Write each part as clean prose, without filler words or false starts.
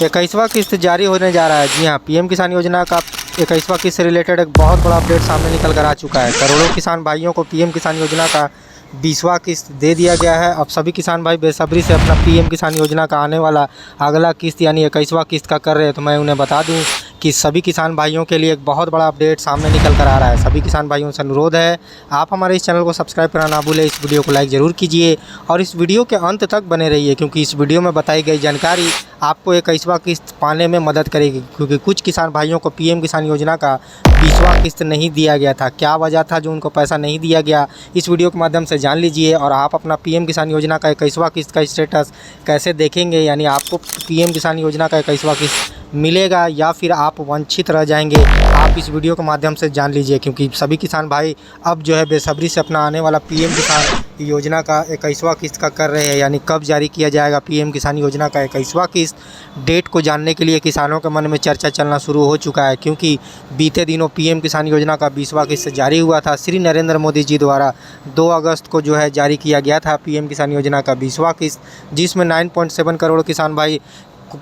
21वां किस्त जारी होने जा रहा है। जी हाँ, पीएम किसान योजना का 21वां किस्त से रिलेटेड एक बहुत बड़ा अपडेट सामने निकल कर आ चुका है। करोड़ों किसान भाइयों को पीएम किसान योजना का 20वां किस्त दे दिया गया है। अब सभी किसान भाई बेसब्री से अपना पीएम किसान योजना का आने वाला अगला किस्त यानी 21वां किस्त का कर रहे हैं। तो मैं उन्हें बता दूं कि सभी किसान भाइयों के लिए एक बहुत बड़ा अपडेट सामने निकल कर आ रहा है। सभी किसान भाइयों से अनुरोध है, आप हमारे इस चैनल को सब्सक्राइब करना ना भूलें, इस वीडियो को लाइक ज़रूर कीजिए और इस वीडियो के अंत तक बने रहिए, क्योंकि इस वीडियो में बताई गई जानकारी आपको 21वां किस्त पाने में मदद करेगी। क्योंकि कुछ किसान भाइयों को पीएम किसान योजना का 20वां किस्त नहीं दिया गया था। क्या वजह था जो उनको पैसा नहीं दिया गया, इस वीडियो के माध्यम से जान लीजिए। और आप अपना पीएम किसान योजना का 21वां किस्त का स्टेटस कैसे देखेंगे, यानी आपको पीएम किसान योजना का 21वां किस्त मिलेगा या फिर आप वंचित रह जाएंगे, आप इस वीडियो के माध्यम से जान लीजिए। क्योंकि सभी किसान भाई अब जो है बेसब्री से अपना आने वाला पीएम किसान योजना का 21वां किस्त का कर रहे हैं, यानी कब जारी किया जाएगा पीएम किसान योजना का 21वां किस्त। डेट को जानने के लिए किसानों के मन में चर्चा चलना शुरू हो चुका है, क्योंकि बीते दिनों पीएम किसान योजना का 20वां किस्त जारी हुआ था। श्री नरेंद्र मोदी जी द्वारा 2 अगस्त को जो है जारी किया गया था पीएम किसान योजना का 20वां किस्त, जिसमें 9.7 करोड़ किसान भाई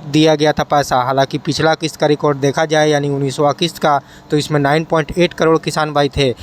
दिया गया था पैसा। हालांकि पिछला किस्त का रिकॉर्ड देखा जाए यानी 19वां किस्त का, तो इसमें 9.8 करोड़ किसान भाई थे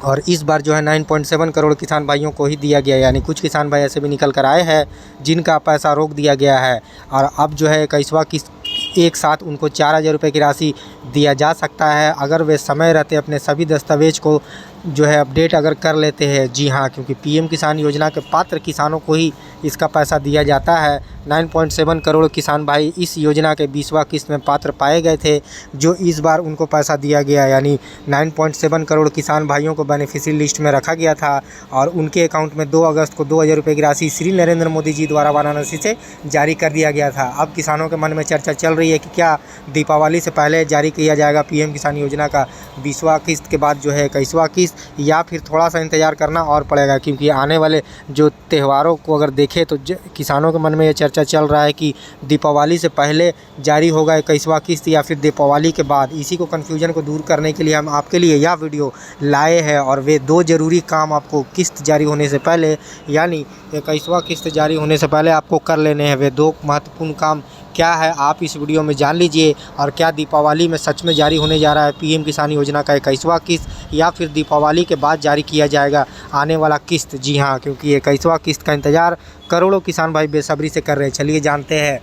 और इस बार जो है 9.7 करोड़ किसान भाइयों को ही दिया गया। यानी कुछ किसान भाई ऐसे भी निकल कर आए हैं जिनका पैसा रोक दिया गया है और अब जो है 21वां किस्त एक साथ उनको 4,000 रुपये की राशि दिया जा सकता है, अगर वे समय रहते अपने सभी दस्तावेज को जो है अपडेट अगर कर लेते हैं। जी हाँ, क्योंकि पीएम किसान योजना के पात्र किसानों को ही इसका पैसा दिया जाता है। 9.7 करोड़ किसान भाई इस योजना के 20वां किस्त में पात्र पाए गए थे, जो इस बार उनको पैसा दिया गया। यानी 9.7 करोड़ किसान भाइयों को बेनिफिशियरी लिस्ट में रखा गया था और उनके अकाउंट में 2 अगस्त को 2,000 रुपये की राशि श्री नरेंद्र मोदी जी द्वारा वाराणसी से जारी कर दिया गया था। अब किसानों के मन में चर्चा चल रही है कि क्या दीपावली से पहले जारी किया जाएगा पीएम किसान योजना का 20वां किस्त के बाद जो है 21वां किस्त, या फिर थोड़ा सा इंतज़ार करना और पड़ेगा। क्योंकि आने वाले जो त्योहारों को अगर देखें तो किसानों के मन में ये चर्चा चल रहा है कि दीपावली से पहले जारी होगा 21वां किस्त या फिर दीपावली के बाद। इसी को कन्फ्यूजन को दूर करने के लिए हम आपके लिए यह वीडियो लाए हैं और वे 2 ज़रूरी काम आपको किस्त जारी होने से पहले यानी 21वां किस्त जारी होने से पहले आपको कर लेने हैं। वे 2 महत्वपूर्ण काम क्या है आप इस वीडियो में जान लीजिए। और क्या दीपावली में सच में जारी होने जा रहा है पीएम किसान योजना का 21वां किस्त या फिर दीपावली के बाद जारी किया जाएगा आने वाला किस्त। जी हाँ, क्योंकि 21वां किस्त का इंतज़ार करोड़ों किसान भाई बेसब्री से कर रहे हैं। चलिए जानते हैं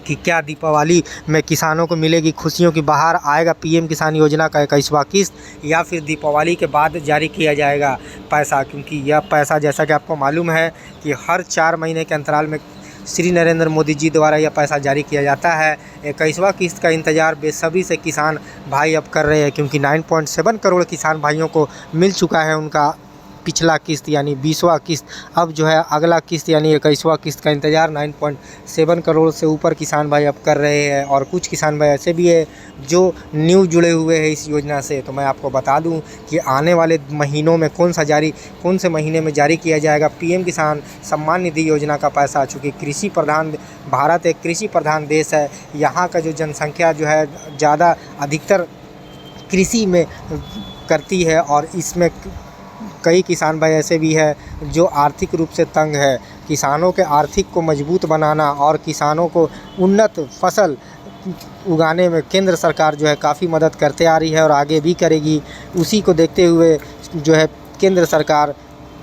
कि क्या दीपावली में किसानों को मिलेगी खुशियों की बहार, आएगा पीएम किसान योजना का 21वां किस्त या फिर दीपावली के बाद जारी किया जाएगा पैसा। क्योंकि यह पैसा जैसा कि आपको मालूम है कि हर 4 महीने के अंतराल में श्री नरेंद्र मोदी जी द्वारा यह पैसा जारी किया जाता है। 21वां किस्त का इंतज़ार बेसब्री से किसान भाई अब कर रहे हैं, क्योंकि 9.7 करोड़ किसान भाइयों को मिल चुका है उनका पिछला किस्त यानी 20वां किस्त। अब जो है अगला किस्त यानी 21वां किस्त का इंतज़ार 9.7 करोड़ से ऊपर किसान भाई अब कर रहे हैं। और कुछ किसान भाई ऐसे भी है जो न्यू जुड़े हुए हैं इस योजना से। तो मैं आपको बता दूं कि आने वाले महीनों में कौन से महीने में जारी किया जाएगा पीएम किसान सम्मान निधि योजना का पैसा। चूँकि कृषि प्रधान भारत एक कृषि प्रधान देश है, यहाँ का जो जनसंख्या जो है ज़्यादा अधिकतर कृषि में करती है और इसमें कई किसान भाई ऐसे भी हैं जो आर्थिक रूप से तंग है। किसानों के आर्थिक को मजबूत बनाना और किसानों को उन्नत फसल उगाने में केंद्र सरकार जो है काफ़ी मदद करते आ रही है और आगे भी करेगी। उसी को देखते हुए जो है केंद्र सरकार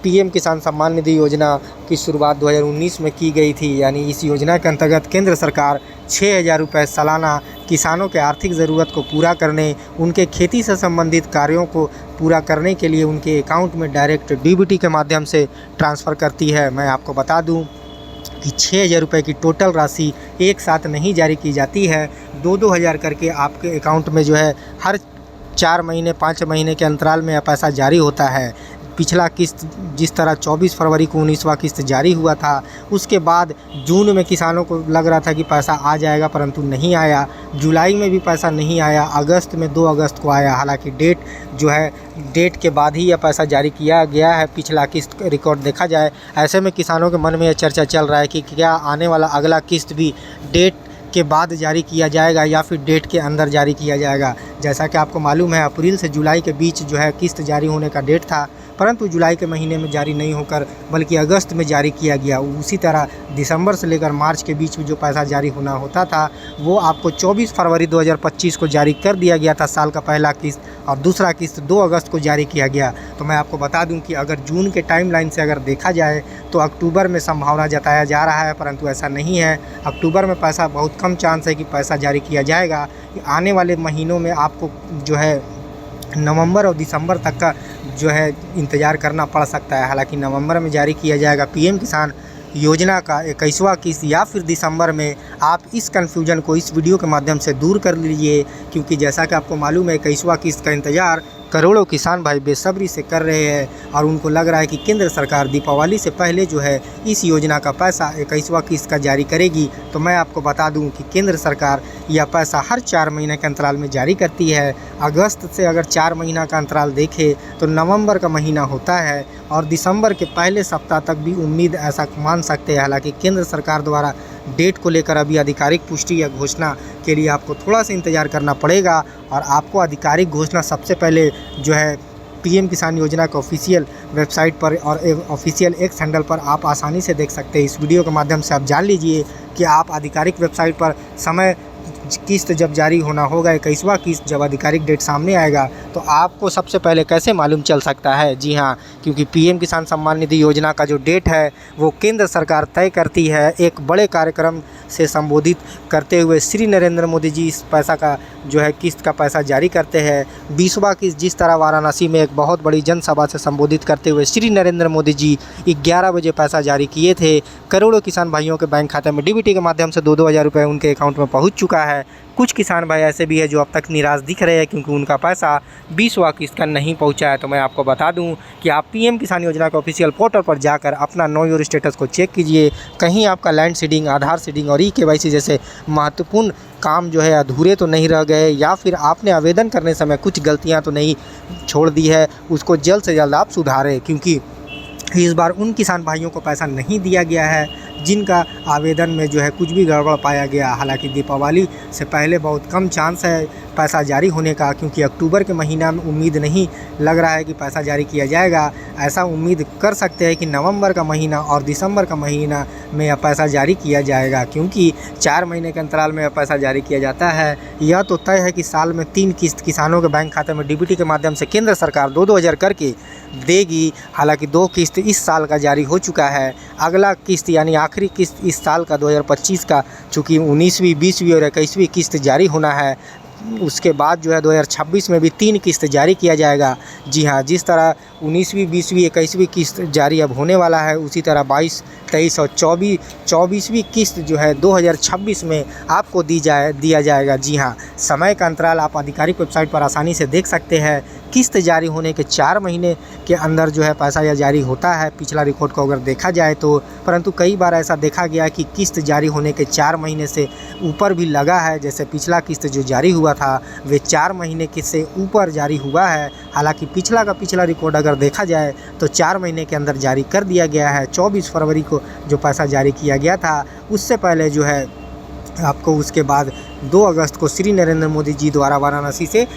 पीएम किसान सम्मान निधि योजना की शुरुआत 2019 में की गई थी। यानी इस योजना के अंतर्गत केंद्र सरकार 6,000 रुपये सालाना किसानों के आर्थिक ज़रूरत को पूरा करने, उनके खेती से संबंधित कार्यों को पूरा करने के लिए उनके अकाउंट में डायरेक्ट डीबीटी के माध्यम से ट्रांसफ़र करती है। मैं आपको बता दूं कि 6,000 रुपये की टोटल राशि एक साथ नहीं जारी की जाती है, 2-2 हज़ार करके आपके अकाउंट में जो है हर 4 महीने 5 महीने के अंतराल में यह पैसा जारी होता है। पिछला किस्त जिस तरह 24 फरवरी को 19वां किस्त जारी हुआ था, उसके बाद जून में किसानों को लग रहा था कि पैसा आ जाएगा, परंतु नहीं आया। जुलाई में भी पैसा नहीं आया, अगस्त में 2 अगस्त को आया। हालांकि डेट के बाद ही यह पैसा जारी किया गया है पिछला किस्त रिकॉर्ड देखा जाए। ऐसे में किसानों के मन में यह चर्चा चल रहा है कि क्या आने वाला अगला किस्त भी डेट के बाद जारी किया जाएगा या फिर डेट के अंदर जारी किया जाएगा। जैसा कि आपको मालूम है अप्रैल से जुलाई के बीच जो है किस्त जारी होने का डेट था, परंतु जुलाई के महीने में जारी नहीं होकर बल्कि अगस्त में जारी किया गया। उसी तरह दिसंबर से लेकर मार्च के बीच में जो पैसा जारी होना होता था वो आपको 24 फरवरी 2025 को जारी कर दिया गया था साल का पहला किस्त, और दूसरा किस्त 2 अगस्त को जारी किया गया। तो मैं आपको बता दूं कि अगर जून के टाइमलाइन से अगर देखा जाए तो अक्टूबर में संभावना जताया जा रहा है, परंतु ऐसा नहीं है। अक्टूबर में पैसा बहुत कम चांस है कि पैसा जारी किया जाएगा। आने वाले महीनों में आपको जो है नवंबर और दिसंबर तक का जो है इंतज़ार करना पड़ सकता है। हालांकि नवंबर में जारी किया जाएगा पीएम किसान योजना का 21वां किस्त या फिर दिसंबर में। आप इस कन्फ्यूजन को इस वीडियो के माध्यम से दूर कर लीजिए, क्योंकि जैसा कि आपको मालूम है 21वां किस्त का इंतज़ार करोड़ों किसान भाई बेसब्री से कर रहे हैं और उनको लग रहा है कि केंद्र सरकार दीपावली से पहले जो है इस योजना का पैसा 21वां किस्त का जारी करेगी। तो मैं आपको बता दूं कि केंद्र सरकार यह पैसा हर 4 महीने के अंतराल में जारी करती है। अगस्त से अगर 4 महीना का अंतराल देखें तो नवंबर का महीना होता है और दिसंबर के पहले सप्ताह तक भी उम्मीद ऐसा मान सकते हैं। हालांकि केंद्र सरकार द्वारा डेट को लेकर अभी आधिकारिक पुष्टि या घोषणा के लिए आपको थोड़ा सा इंतज़ार करना पड़ेगा, और आपको आधिकारिक घोषणा सबसे पहले जो है पीएम किसान योजना के ऑफिशियल वेबसाइट पर और ऑफिशियल एक्स हैंडल पर आप आसानी से देख सकते हैं। इस वीडियो के माध्यम से आप जान लीजिए कि आप आधिकारिक वेबसाइट पर समय किस्त जब जारी होना होगा, 21वां किस्त जब आधिकारिक डेट सामने आएगा तो आपको सबसे पहले कैसे मालूम चल सकता है। जी हाँ, क्योंकि पीएम किसान सम्मान निधि योजना का जो डेट है वो केंद्र सरकार तय करती है। एक बड़े कार्यक्रम से संबोधित करते हुए श्री नरेंद्र मोदी जी इस पैसा का जो है किस्त का पैसा जारी करते हैं। 20वां किस्त जिस तरह वाराणसी में एक बहुत बड़ी जनसभा से संबोधित करते हुए श्री नरेंद्र मोदी जी 11 बजे पैसा जारी किए थे। करोड़ों किसान भाइयों के बैंक खाते में डीबीटी के माध्यम से 2-2 हज़ार रुपये उनके अकाउंट में पहुँच चुका है। कुछ किसान भाई ऐसे भी है जो अब तक निराश दिख रहे हैं क्योंकि उनका पैसा 20वां किस्त का नहीं पहुंचा है। तो मैं आपको बता दूं कि आप पीएम किसान योजना के ऑफिशियल पोर्टल पर जाकर अपना नो योर स्टेटस को चेक कीजिए। कहीं आपका लैंड सीडिंग, आधार सीडिंग और ई-केवाईसी जैसे महत्वपूर्ण काम जो है अधूरे तो नहीं रह गए, या फिर आपने आवेदन करने समय कुछ गलतियाँ तो नहीं छोड़ दी है। उसको जल्द से जल्द आप सुधारें, क्योंकि इस बार उन किसान भाइयों को पैसा नहीं दिया गया है जिनका आवेदन में जो है कुछ भी गड़बड़ पाया गया। हालांकि दीपावली से पहले बहुत कम चांस है पैसा जारी होने का, क्योंकि अक्टूबर के महीना में उम्मीद नहीं लग रहा है कि पैसा जारी किया जाएगा। ऐसा उम्मीद कर सकते हैं कि नवंबर का महीना और दिसंबर का महीना में यह पैसा जारी किया जाएगा, क्योंकि 4 महीने के अंतराल में यह पैसा जारी किया जाता है। यह तो तय है कि साल में 3 किस्त किसानों के बैंक खाते में डीबीटी के माध्यम से केंद्र सरकार 2-2 हज़ार करके देगी। हालांकि 2 किस्त इस साल का जारी हो चुका है। अगला किस्त यानी आखिरी किस्त इस साल का 2025 का, चूँकि 19वीं, 20वीं और 21वीं किस्त जारी होना है, उसके बाद जो है 2026 में भी 3 किस्त जारी किया जाएगा। जी हाँ, जिस तरह 19वीं, 20वीं, 21वीं किस्त जारी अब होने वाला है, उसी तरह 22, 23 और 24वीं किस्त जो है 2026 में आपको दिया जाएगा। जी हाँ, समय का अंतराल आप आधिकारिक वेबसाइट पर आसानी से देख सकते हैं। किस्त जारी होने के 4 महीने के अंदर जो है पैसा यह जारी होता है, पिछला रिकॉर्ड को अगर देखा जाए तो। परंतु कई बार ऐसा देखा गया कि किस्त जारी होने के 4 महीने से ऊपर भी लगा है। जैसे पिछला किस्त जो जारी हुआ था वे 4 महीने के से ऊपर जारी हुआ है। हालांकि पिछला रिकॉर्ड अगर देखा जाए तो 4 महीने के अंदर जारी कर दिया गया है। 24 फरवरी को जो पैसा जारी किया गया था, उससे पहले जो है आपको उसके बाद 2 अगस्त को श्री नरेंद्र मोदी जी द्वारा वाराणसी से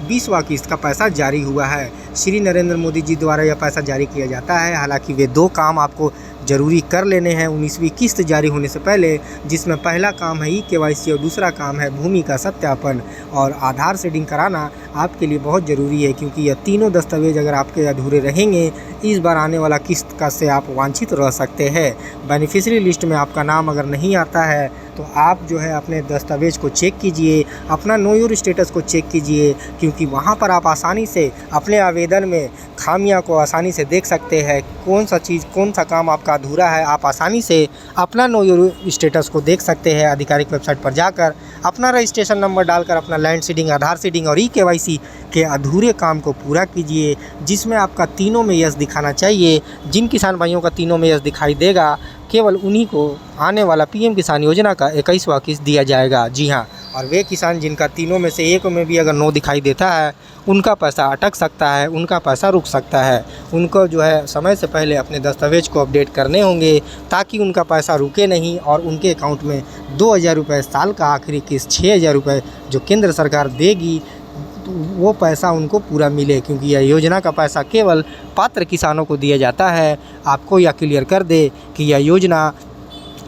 20वां किस्त का पैसा जारी हुआ है। श्री नरेंद्र मोदी जी द्वारा यह पैसा जारी किया जाता है। हालांकि वे 2 काम आपको ज़रूरी कर लेने हैं 19वीं किस्त जारी होने से पहले, जिसमें पहला काम है ई-केवाईसी और दूसरा काम है भूमि का सत्यापन और आधार सीडिंग कराना आपके लिए बहुत ज़रूरी है, क्योंकि यह तीनों दस्तावेज अगर आपके अधूरे रहेंगे इस बार आने वाला किस्त का से आप वांछित रह सकते हैं। बेनिफिशियरी लिस्ट में आपका नाम अगर नहीं आता है तो आप जो है अपने दस्तावेज को चेक कीजिए, अपना नो योर स्टेटस को चेक कीजिए, क्योंकि वहाँ पर आप आसानी से अपने आवेदन में खामियां को आसानी से देख सकते हैं। कौन सा काम आपका अधूरा है, आप आसानी से अपना नो योर स्टेटस को देख सकते हैं। आधिकारिक वेबसाइट पर जाकर अपना रजिस्ट्रेशन नंबर डालकर अपना लैंड सीडिंग, आधार सीडिंग और ई-केवाईसी के अधूरे काम को पूरा कीजिए, जिसमें आपका तीनों में यस दिखाना चाहिए। जिन किसान भाइयों का तीनों में यस दिखाई देगा केवल उन्हीं को आने वाला पीएम किसान योजना का 21वां किस्त दिया जाएगा। जी हाँ, और वे किसान जिनका तीनों में से एक में भी अगर नो दिखाई देता है उनका पैसा अटक सकता है, उनका पैसा रुक सकता है। उनको जो है समय से पहले अपने दस्तावेज को अपडेट करने होंगे ताकि उनका पैसा रुके नहीं और उनके अकाउंट में 2 हज़ार रुपये साल का आखिरी किस्त 6 हज़ार रुपये जो केंद्र सरकार देगी वो पैसा उनको पूरा मिले, क्योंकि यह योजना का पैसा केवल पात्र किसानों को दिया जाता है। आपको यह क्लियर कर दे कि यह योजना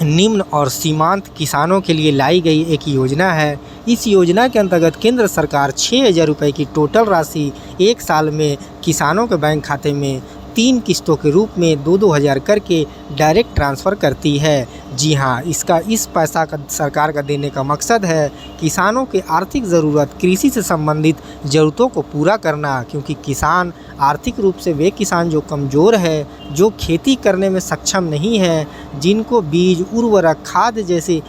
निम्न और सीमांत किसानों के लिए लाई गई एक योजना है। इस योजना के अंतर्गत केंद्र सरकार 6,000 रुपये की टोटल राशि एक साल में किसानों के बैंक खाते में 3 किस्तों के रूप में 2-2 हज़ार करके डायरेक्ट ट्रांसफ़र करती है। जी हाँ, इस पैसा का सरकार का देने का मकसद है किसानों के आर्थिक ज़रूरत, कृषि से संबंधित ज़रूरतों को पूरा करना, क्योंकि किसान आर्थिक रूप से वे किसान जो कमज़ोर है, जो खेती करने में सक्षम नहीं है, जिनको बीज, उर्वरक, खाद जैसे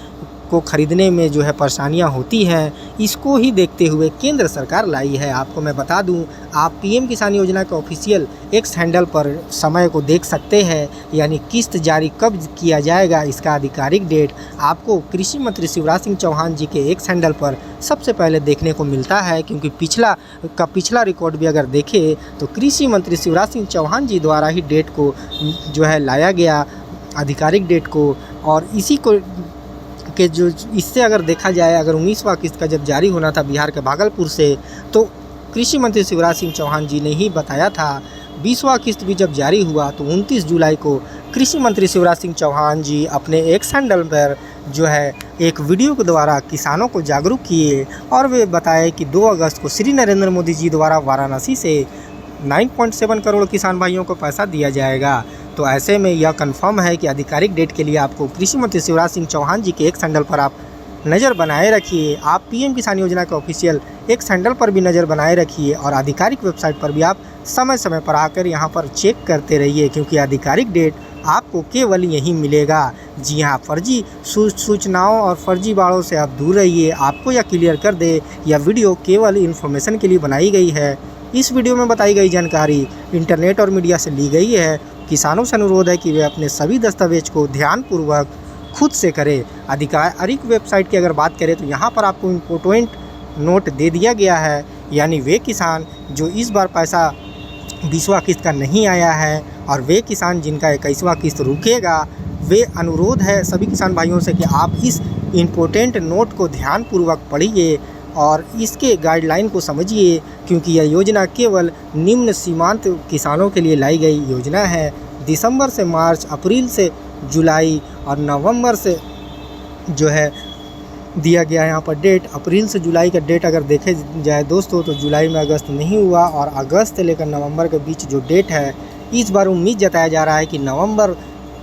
को खरीदने में जो है परेशानियां होती हैं, इसको ही देखते हुए केंद्र सरकार लाई है। आपको मैं बता दूं, आप पीएम किसान योजना के ऑफिशियल एक्स हैंडल पर समय को देख सकते हैं, यानी किस्त जारी कब किया जाएगा इसका आधिकारिक डेट आपको कृषि मंत्री शिवराज सिंह चौहान जी के एक्स हैंडल पर सबसे पहले देखने को मिलता है। क्योंकि पिछला रिकॉर्ड भी अगर देखें तो कृषि मंत्री शिवराज सिंह चौहान जी द्वारा ही डेट को जो है लाया गया, आधिकारिक डेट को। और इसी को कि जो इससे अगर देखा जाए, अगर 19वां किस्त का जब जारी होना था बिहार के भागलपुर से, तो कृषि मंत्री शिवराज सिंह चौहान जी ने ही बताया था। 20वां किस्त भी जब जारी हुआ तो 29 जुलाई को कृषि मंत्री शिवराज सिंह चौहान जी अपने एक्स हैंडल पर जो है एक वीडियो के द्वारा किसानों को जागरूक किए और वे बताए कि 2 अगस्त को श्री नरेंद्र मोदी जी द्वारा वाराणसी से 9.7 करोड़ किसान भाइयों को पैसा दिया जाएगा। तो ऐसे में यह कंफर्म है कि आधिकारिक डेट के लिए आपको कृषि मंत्री शिवराज सिंह चौहान जी के एक्स हैंडल पर आप नज़र बनाए रखिए। आप पीएम किसान योजना के ऑफिशियल एक्स हैंडल पर भी नज़र बनाए रखिए और आधिकारिक वेबसाइट पर भी आप समय समय पर आकर यहां पर चेक करते रहिए, क्योंकि आधिकारिक डेट आपको केवल यहीं मिलेगा। जी हाँ, फर्जी सूचनाओं और फर्जी बाड़ों से आप दूर रहिए। आपको यह क्लियर कर दे, यह वीडियो केवल इन्फॉर्मेशन के लिए बनाई गई है। इस वीडियो में बताई गई जानकारी इंटरनेट और मीडिया से ली गई है। किसानों से अनुरोध है कि वे अपने सभी दस्तावेज को ध्यानपूर्वक खुद से करें। आधिकारिक वेबसाइट की अगर बात करें तो यहाँ पर आपको इम्पोर्टेंट नोट दे दिया गया है, यानी वे किसान जो इस बार पैसा 20वां किस्त का नहीं आया है और वे किसान जिनका 21वां किस्त रुकेगा, वे अनुरोध है सभी किसान भाइयों से कि आप इस इम्पोर्टेंट नोट को ध्यानपूर्वक पढ़िए और इसके गाइडलाइन को समझिए, क्योंकि यह योजना केवल निम्न सीमांत किसानों के लिए लाई गई योजना है। दिसंबर से मार्च, अप्रैल से जुलाई और नवंबर से जो है दिया गया है यहाँ पर डेट। अप्रैल से जुलाई का डेट अगर देखे जाए दोस्तों तो जुलाई में अगस्त नहीं हुआ और अगस्त से लेकर नवंबर के बीच जो डेट है, इस बार उम्मीद जताया जा रहा है कि नवंबर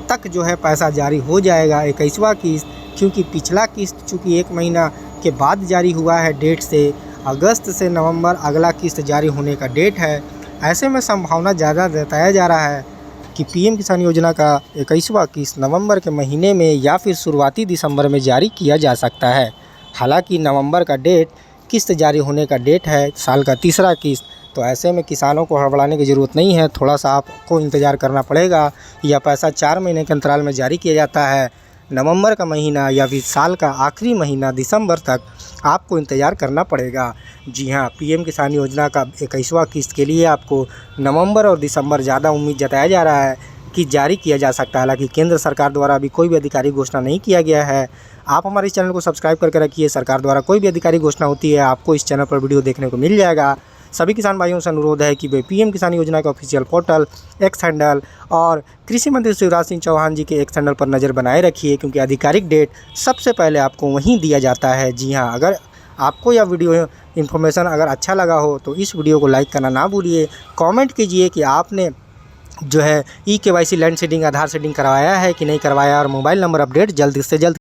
तक जो है पैसा जारी हो जाएगा 21वां किस्त, क्योंकि पिछला किस्त चूँकि 1 महीना के बाद जारी हुआ है डेट से। अगस्त से नवंबर अगला किस्त जारी होने का डेट है। ऐसे में संभावना ज़्यादा जताया जा रहा है कि पीएम किसान योजना का 21वां किस्त नवंबर के महीने में या फिर शुरुआती दिसंबर में जारी किया जा सकता है। हालांकि नवंबर का डेट किस्त जारी होने का डेट है, साल का तीसरा किस्त। तो ऐसे में किसानों को हड़बड़ाने की ज़रूरत नहीं है, थोड़ा सा आपको इंतज़ार करना पड़ेगा। यह पैसा 4 महीने के अंतराल में जारी किया जाता है। नवंबर का महीना या फिर साल का आखिरी महीना दिसंबर तक आपको इंतज़ार करना पड़ेगा। जी हाँ, पीएम किसान योजना का 21वां किस्त के लिए आपको नवंबर और दिसंबर ज़्यादा उम्मीद जताया जा रहा है कि जारी किया जा सकता है। हालांकि केंद्र सरकार द्वारा अभी कोई भी आधिकारिक घोषणा नहीं किया गया है। आप हमारे इस चैनल को सब्सक्राइब करके रखिए। सरकार द्वारा कोई भी आधिकारिक घोषणा होती है आपको इस चैनल पर वीडियो देखने को मिल जाएगा। सभी किसान भाइयों से अनुरोध है कि वे पीएम किसान योजना के ऑफिशियल पोर्टल, एक्स हैंडल और कृषि मंत्री शिवराज सिंह चौहान जी के एक्स हैंडल पर नज़र बनाए रखिए, क्योंकि आधिकारिक डेट सबसे पहले आपको वहीं दिया जाता है। जी हाँ, अगर आपको यह वीडियो इन्फॉर्मेशन अगर अच्छा लगा हो तो इस वीडियो को लाइक करना ना भूलिए। कमेंट कीजिए कि आपने जो है KYC लैंड सीडिंग, आधार सीडिंग करवाया है कि नहीं करवाया और मोबाइल नंबर अपडेट जल्द से जल्द